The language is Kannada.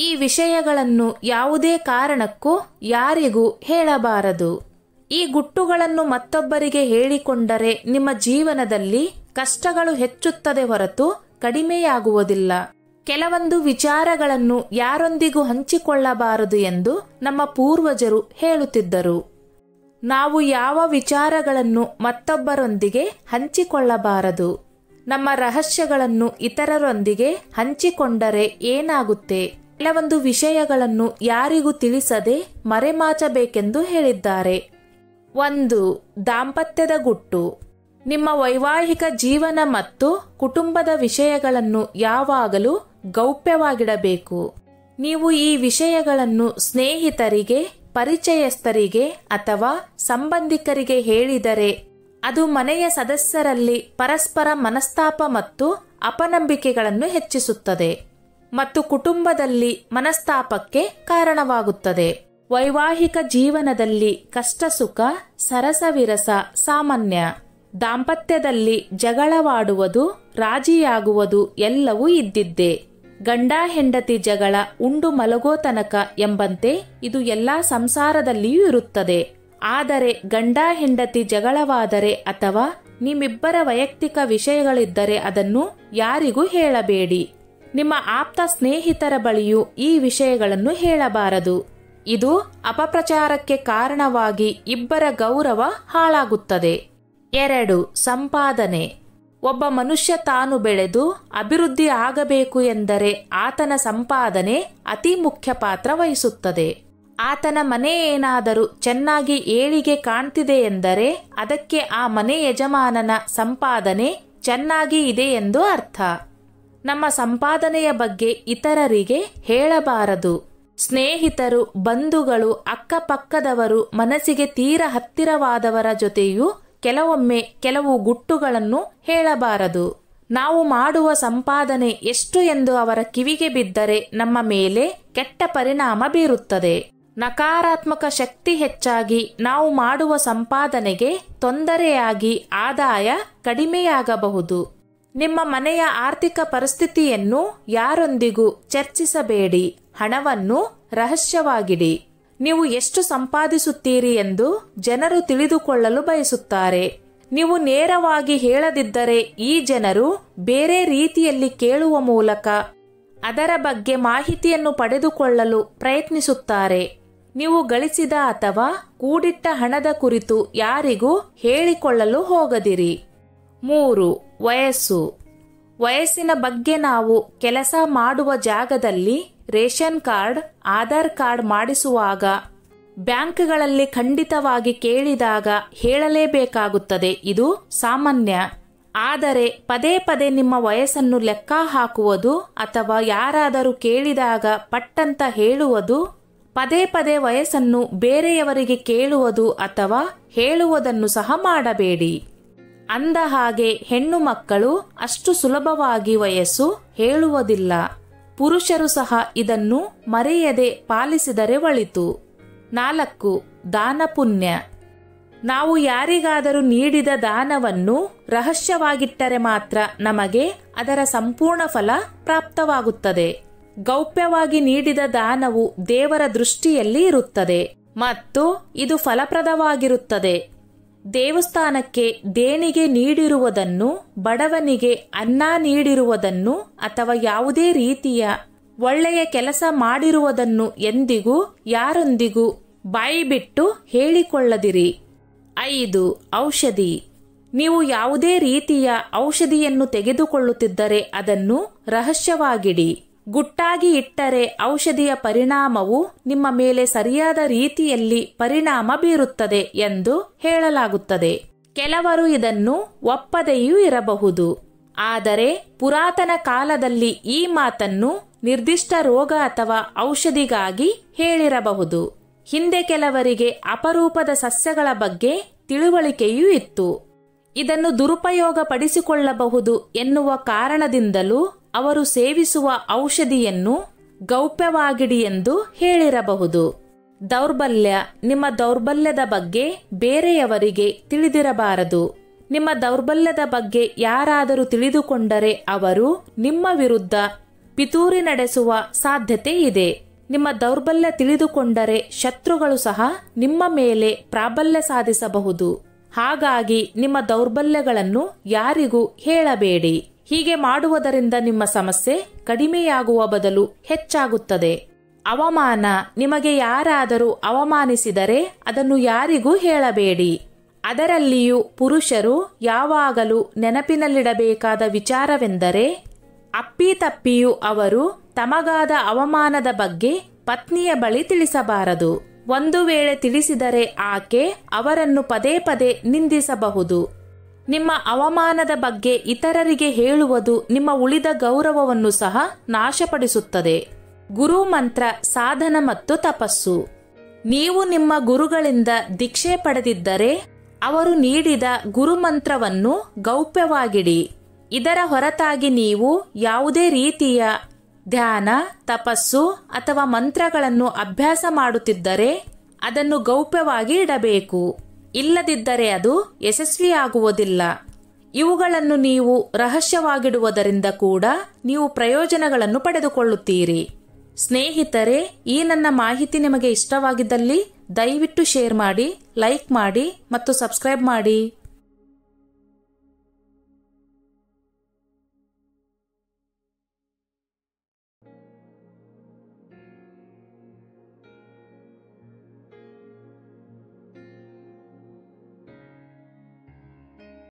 ಈ ವಿಷಯಗಳನ್ನು ಯಾವುದೇ ಕಾರಣಕ್ಕೂ ಯಾರಿಗೂ ಹೇಳಬಾರದು. ಈ ಗುಟ್ಟುಗಳನ್ನು ಮತ್ತೊಬ್ಬರಿಗೆ ಹೇಳಿಕೊಂಡರೆ ನಿಮ್ಮ ಜೀವನದಲ್ಲಿ ಕಷ್ಟಗಳು ಹೆಚ್ಚುತ್ತದೆ ಹೊರತು ಕಡಿಮೆಯಾಗುವುದಿಲ್ಲ. ಕೆಲವೊಂದು ವಿಚಾರಗಳನ್ನು ಯಾರೊಂದಿಗೂ ಹಂಚಿಕೊಳ್ಳಬಾರದು ಎಂದು ನಮ್ಮ ಪೂರ್ವಜರು ಹೇಳುತ್ತಿದ್ದರು. ನಾವು ಯಾವ ವಿಚಾರಗಳನ್ನು ಮತ್ತೊಬ್ಬರೊಂದಿಗೆ ಹಂಚಿಕೊಳ್ಳಬಾರದು. ನಮ್ಮ ರಹಸ್ಯಗಳನ್ನು ಇತರರೊಂದಿಗೆ ಹಂಚಿಕೊಂಡರೆ ಏನಾಗುತ್ತೆ? ಕೆಲವೊಂದು ವಿಷಯಗಳನ್ನು ಯಾರಿಗೂ ತಿಳಿಸದೆ ಮರೆಮಾಚಬೇಕೆಂದು ಹೇಳಿದ್ದಾರೆ. 1. ದಾಂಪತ್ಯದ ಗುಟ್ಟು. ನಿಮ್ಮ ವೈವಾಹಿಕ ಜೀವನ ಮತ್ತು ಕುಟುಂಬದ ವಿಷಯಗಳನ್ನು ಯಾವಾಗಲೂ ಗೌಪ್ಯವಾಗಿಡಬೇಕು. ನೀವು ಈ ವಿಷಯಗಳನ್ನು ಸ್ನೇಹಿತರಿಗೆ, ಪರಿಚಯಸ್ಥರಿಗೆ ಅಥವಾ ಸಂಬಂಧಿಕರಿಗೆ ಹೇಳಿದರೆ ಅದು ಮನೆಯ ಸದಸ್ಯರಲ್ಲಿ ಪರಸ್ಪರ ಮನಸ್ತಾಪ ಮತ್ತು ಅಪನಂಬಿಕೆಗಳನ್ನು ಹೆಚ್ಚಿಸುತ್ತದೆ ಮತ್ತು ಕುಟುಂಬದಲ್ಲಿ ಮನಸ್ತಾಪಕ್ಕೆ ಕಾರಣವಾಗುತ್ತದೆ. ವೈವಾಹಿಕ ಜೀವನದಲ್ಲಿ ಕಷ್ಟ ಸುಖ, ಸರಸವಿರಸ ಸಾಮಾನ್ಯ. ದಾಂಪತ್ಯದಲ್ಲಿ ಜಗಳವಾಡುವುದು, ರಾಜಿಯಾಗುವುದು ಎಲ್ಲವೂ ಇದ್ದಿದ್ದೇ. ಗಂಡ ಹೆಂಡತಿ ಜಗಳ ಉಂಡು ಮಲಗೋ ತನಕ ಎಂಬಂತೆ ಇದು ಎಲ್ಲಾ ಸಂಸಾರದಲ್ಲಿಯೂ ಇರುತ್ತದೆ. ಆದರೆ ಗಂಡ ಹೆಂಡತಿ ಜಗಳವಾದರೆ ಅಥವಾ ನಿಮ್ಮಿಬ್ಬರ ವೈಯಕ್ತಿಕ ವಿಷಯಗಳಿದ್ದರೆ ಅದನ್ನು ಯಾರಿಗೂ ಹೇಳಬೇಡಿ. ನಿಮ್ಮ ಆಪ್ತ ಸ್ನೇಹಿತರ ಬಳಿಯೂ ಈ ವಿಷಯಗಳನ್ನು ಹೇಳಬಾರದು. ಇದು ಅಪಪ್ರಚಾರಕ್ಕೆ ಕಾರಣವಾಗಿ ಇಬ್ಬರ ಗೌರವ ಹಾಳಾಗುತ್ತದೆ. 2. ಸಂಪಾದನೆ. ಒಬ್ಬ ಮನುಷ್ಯ ತಾನು ಬೆಳೆದು ಅಭಿವೃದ್ಧಿ ಆಗಬೇಕು ಎಂದರೆ ಆತನ ಸಂಪಾದನೆ ಅತಿ ಮುಖ್ಯ ಪಾತ್ರ ವಹಿಸುತ್ತದೆ. ಆತನ ಮನೆ ಏನಾದರೂ ಚೆನ್ನಾಗಿ ಏಳಿಗೆ ಕಾಣ್ತಿದೆ ಎಂದರೆ ಅದಕ್ಕೆ ಆ ಮನೆ ಯಜಮಾನನ ಸಂಪಾದನೆ ಚೆನ್ನಾಗಿ ಇದೆ ಎಂದು ಅರ್ಥ. ನಮ್ಮ ಸಂಪಾದನೆಯ ಬಗ್ಗೆ ಇತರರಿಗೆ ಹೇಳಬಾರದು. ಸ್ನೇಹಿತರು, ಬಂಧುಗಳು, ಅಕ್ಕಪಕ್ಕದವರು, ಮನಸ್ಸಿಗೆ ತೀರ ಹತ್ತಿರವಾದವರ ಜೊತೆಯೂ ಕೆಲವೊಮ್ಮೆ ಕೆಲವು ಗುಟ್ಟುಗಳನ್ನು ಹೇಳಬಾರದು. ನಾವು ಮಾಡುವ ಸಂಪಾದನೆ ಎಷ್ಟು ಎಂದು ಅವರ ಕಿವಿಗೆ ಬಿದ್ದರೆ ನಮ್ಮ ಮೇಲೆ ಕೆಟ್ಟ ಪರಿಣಾಮ ಬೀರುತ್ತದೆ. ನಕಾರಾತ್ಮಕ ಶಕ್ತಿ ಹೆಚ್ಚಾಗಿ ನಾವು ಮಾಡುವ ಸಂಪಾದನೆಗೆ ತೊಂದರೆಯಾಗಿ ಆದಾಯ ಕಡಿಮೆಯಾಗಬಹುದು. ನಿಮ್ಮ ಮನೆಯ ಆರ್ಥಿಕ ಪರಿಸ್ಥಿತಿಯನ್ನು ಯಾರೊಂದಿಗೂ ಚರ್ಚಿಸಬೇಡಿ. ಹಣವನ್ನು ರಹಸ್ಯವಾಗಿಡಿ. ನೀವು ಎಷ್ಟು ಸಂಪಾದಿಸುತ್ತೀರಿ ಎಂದು ಜನರು ತಿಳಿದುಕೊಳ್ಳಲು ಬಯಸುತ್ತಾರೆ. ನೀವು ನೇರವಾಗಿ ಹೇಳದಿದ್ದರೆ ಈ ಜನರು ಬೇರೆ ರೀತಿಯಲ್ಲಿ ಕೇಳುವ ಮೂಲಕ ಅದರ ಬಗ್ಗೆ ಮಾಹಿತಿಯನ್ನು ಪಡೆದುಕೊಳ್ಳಲು ಪ್ರಯತ್ನಿಸುತ್ತಾರೆ. ನೀವು ಗಳಿಸಿದ ಅಥವಾ ಕೂಡಿಟ್ಟ ಹಣದ ಕುರಿತು ಯಾರಿಗೂ ಹೇಳಿಕೊಳ್ಳಲು ಹೋಗದಿರಿ. 3. ವಯಸ್ಸು. ವಯಸ್ಸಿನ ಬಗ್ಗೆ ನಾವು ಕೆಲಸ ಮಾಡುವ ಜಾಗದಲ್ಲಿ ರೇಷನ್ ಕಾರ್ಡ್, ಆಧಾರ್ ಕಾರ್ಡ್ ಮಾಡಿಸುವಾಗ, ಬ್ಯಾಂಕ್ಗಳಲ್ಲಿ ಖಂಡಿತವಾಗಿ ಕೇಳಿದಾಗ ಹೇಳಲೇಬೇಕಾಗುತ್ತದೆ. ಇದು ಸಾಮಾನ್ಯ. ಆದರೆ ಪದೇ ಪದೇ ನಿಮ್ಮ ವಯಸ್ಸನ್ನು ಲೆಕ್ಕ ಹಾಕುವುದು ಅಥವಾ ಯಾರಾದರೂ ಕೇಳಿದಾಗ ಪಟ್ಟಂತ ಹೇಳುವುದು, ಪದೇ ಪದೇ ವಯಸ್ಸನ್ನು ಬೇರೆಯವರಿಗೆ ಕೇಳುವುದು ಅಥವಾ ಹೇಳುವುದನ್ನು ಸಹ ಮಾಡಬೇಡಿ. ಅಂದ ಹಾಗೆ ಹೆಣ್ಣು ಮಕ್ಕಳು ಅಷ್ಟು ಸುಲಭವಾಗಿ ವಯಸ್ಸು ಹೇಳುವುದಿಲ್ಲ. ಪುರುಷರು ಸಹ ಇದನ್ನು ಮರೆಯದೆ ಪಾಲಿಸಿದರೆ ಒಳಿತು. 4. ದಾನ ಪುಣ್ಯ. ನಾವು ಯಾರಿಗಾದರೂ ನೀಡಿದ ದಾನವನ್ನು ರಹಸ್ಯವಾಗಿಟ್ಟರೆ ಮಾತ್ರ ನಮಗೆ ಅದರ ಸಂಪೂರ್ಣ ಫಲ ಪ್ರಾಪ್ತವಾಗುತ್ತದೆ. ಗೌಪ್ಯವಾಗಿ ನೀಡಿದ ದಾನವು ದೇವರ ದೃಷ್ಟಿಯಲ್ಲಿ ಇರುತ್ತದೆ ಮತ್ತು ಇದು ಫಲಪ್ರದವಾಗಿರುತ್ತದೆ. ದೇವಸ್ಥಾನಕ್ಕೆ ದೇಣಿಗೆ ನೀಡಿರುವುದನ್ನು, ಬಡವನಿಗೆ ಅನ್ನ ನೀಡಿರುವುದನ್ನು ಅಥವಾ ಯಾವುದೇ ರೀತಿಯ ಒಳ್ಳೆಯ ಕೆಲಸ ಮಾಡಿರುವುದನ್ನು ಎಂದಿಗೂ ಯಾರೊಂದಿಗೂ ಬಾಯಿಬಿಟ್ಟು ಹೇಳಿಕೊಳ್ಳದಿರಿ. 5. ಔಷಧಿ. ನೀವು ಯಾವುದೇ ರೀತಿಯ ಔಷಧಿಯನ್ನು ತೆಗೆದುಕೊಳ್ಳುತ್ತಿದ್ದರೆ ಅದನ್ನು ರಹಸ್ಯವಾಗಿಡಿ. ಗುಟ್ಟಾಗಿ ಇಟ್ಟರೆ ಔಷಧಿಯ ಪರಿಣಾಮವು ನಿಮ್ಮ ಮೇಲೆ ಸರಿಯಾದ ರೀತಿಯಲ್ಲಿ ಪರಿಣಾಮ ಬೀರುತ್ತದೆ ಎಂದು ಹೇಳಲಾಗುತ್ತದೆ. ಕೆಲವರು ಇದನ್ನು ಒಪ್ಪದೆಯೂ ಇರಬಹುದು. ಆದರೆ ಪುರಾತನ ಕಾಲದಲ್ಲಿ ಈ ಮಾತನ್ನು ನಿರ್ದಿಷ್ಟ ರೋಗ ಅಥವಾ ಔಷಧಿಗಾಗಿ ಹೇಳಿರಬಹುದು. ಹಿಂದೆ ಕೆಲವರಿಗೆ ಅಪರೂಪದ ಸಸ್ಯಗಳ ಬಗ್ಗೆ ತಿಳುವಳಿಕೆಯೂ ಇತ್ತು. ಇದನ್ನು ದುರುಪಯೋಗ ಪಡಿಸಿಕೊಳ್ಳಬಹುದು ಎನ್ನುವ ಕಾರಣದಿಂದಲೂ ಅವರು ಸೇವಿಸುವ ಔಷಧಿಯನ್ನು ಗೌಪ್ಯವಾಗಿಡಿ ಎಂದು ಹೇಳಿರಬಹುದು. ದೌರ್ಬಲ್ಯ. ನಿಮ್ಮ ದೌರ್ಬಲ್ಯದ ಬಗ್ಗೆ ಬೇರೆಯವರಿಗೆ ತಿಳಿದಿರಬಾರದು. ನಿಮ್ಮ ದೌರ್ಬಲ್ಯದ ಬಗ್ಗೆ ಯಾರಾದರೂ ತಿಳಿದುಕೊಂಡರೆ ಅವರು ನಿಮ್ಮ ವಿರುದ್ಧ ಪಿತೂರಿ ನಡೆಸುವ ಸಾಧ್ಯತೆ ಇದೆ. ನಿಮ್ಮ ದೌರ್ಬಲ್ಯ ತಿಳಿದುಕೊಂಡರೆ ಶತ್ರುಗಳು ಸಹ ನಿಮ್ಮ ಮೇಲೆ ಪ್ರಾಬಲ್ಯ ಸಾಧಿಸಬಹುದು. ಹಾಗಾಗಿ ನಿಮ್ಮ ದೌರ್ಬಲ್ಯಗಳನ್ನು ಯಾರಿಗೂ ಹೇಳಬೇಡಿ. ಹೀಗೆ ಮಾಡುವುದರಿಂದ ನಿಮ್ಮ ಸಮಸ್ಯೆ ಕಡಿಮೆಯಾಗುವ ಬದಲು ಹೆಚ್ಚಾಗುತ್ತದೆ. ಅವಮಾನ. ನಿಮಗೆ ಯಾರಾದರೂ ಅವಮಾನಿಸಿದರೆ ಅದನ್ನು ಯಾರಿಗೂ ಹೇಳಬೇಡಿ. ಅದರಲ್ಲಿಯೂ ಪುರುಷರು ಯಾವಾಗಲೂ ನೆನಪಿನಲ್ಲಿಡಬೇಕಾದ ವಿಚಾರವೆಂದರೆ, ಅಪ್ಪಿತಪ್ಪಿಯೂ ಅವರು ತಮಗಾದ ಅವಮಾನದ ಬಗ್ಗೆ ಪತ್ನಿಯ ಬಳಿ ತಿಳಿಸಬಾರದು. ಒಂದು ವೇಳೆ ತಿಳಿಸಿದರೆ ಆಕೆ ಅವರನ್ನು ಪದೇ ಪದೇ ನಿಂದಿಸಬಹುದು. ನಿಮ್ಮ ಅವಮಾನದ ಬಗ್ಗೆ ಇತರರಿಗೆ ಹೇಳುವುದು ನಿಮ್ಮ ಉಳಿದ ಗೌರವವನ್ನು ಸಹ ನಾಶಪಡಿಸುತ್ತದೆ. ಗುರು ಮಂತ್ರ ಸಾಧನ ಮತ್ತು ತಪಸ್ಸು. ನೀವು ನಿಮ್ಮ ಗುರುಗಳಿಂದ ದೀಕ್ಷೆ ಪಡೆದಿದ್ದರೆ ಅವರು ನೀಡಿದ ಗುರುಮಂತ್ರವನ್ನು ಗೌಪ್ಯವಾಗಿಡಿ. ಇದರ ಹೊರತಾಗಿ ನೀವು ಯಾವುದೇ ರೀತಿಯ ಧ್ಯಾನ, ತಪಸ್ಸು ಅಥವಾ ಮಂತ್ರಗಳನ್ನು ಅಭ್ಯಾಸ ಮಾಡುತ್ತಿದ್ದರೆ ಅದನ್ನು ಗೌಪ್ಯವಾಗಿ ಇಡಬೇಕು. ಇಲ್ಲದಿದ್ದರೆ ಅದು ಯಶಸ್ವಿಯಾಗುವುದಿಲ್ಲ. ಇವುಗಳನ್ನು ನೀವು ರಹಸ್ಯವಾಗಿಡುವುದರಿಂದ ಕೂಡ ನೀವು ಪ್ರಯೋಜನಗಳನ್ನು ಪಡೆದುಕೊಳ್ಳುತ್ತೀರಿ. ಸ್ನೇಹಿತರೆ, ಈ ನನ್ನ ಮಾಹಿತಿ ನಿಮಗೆ ಇಷ್ಟವಾಗಿದ್ದಲ್ಲಿ ದಯವಿಟ್ಟು ಶೇರ್ ಮಾಡಿ, ಲೈಕ್ ಮಾಡಿ ಮತ್ತು ಸಬ್ಸ್ಕ್ರೈಬ್ ಮಾಡಿ.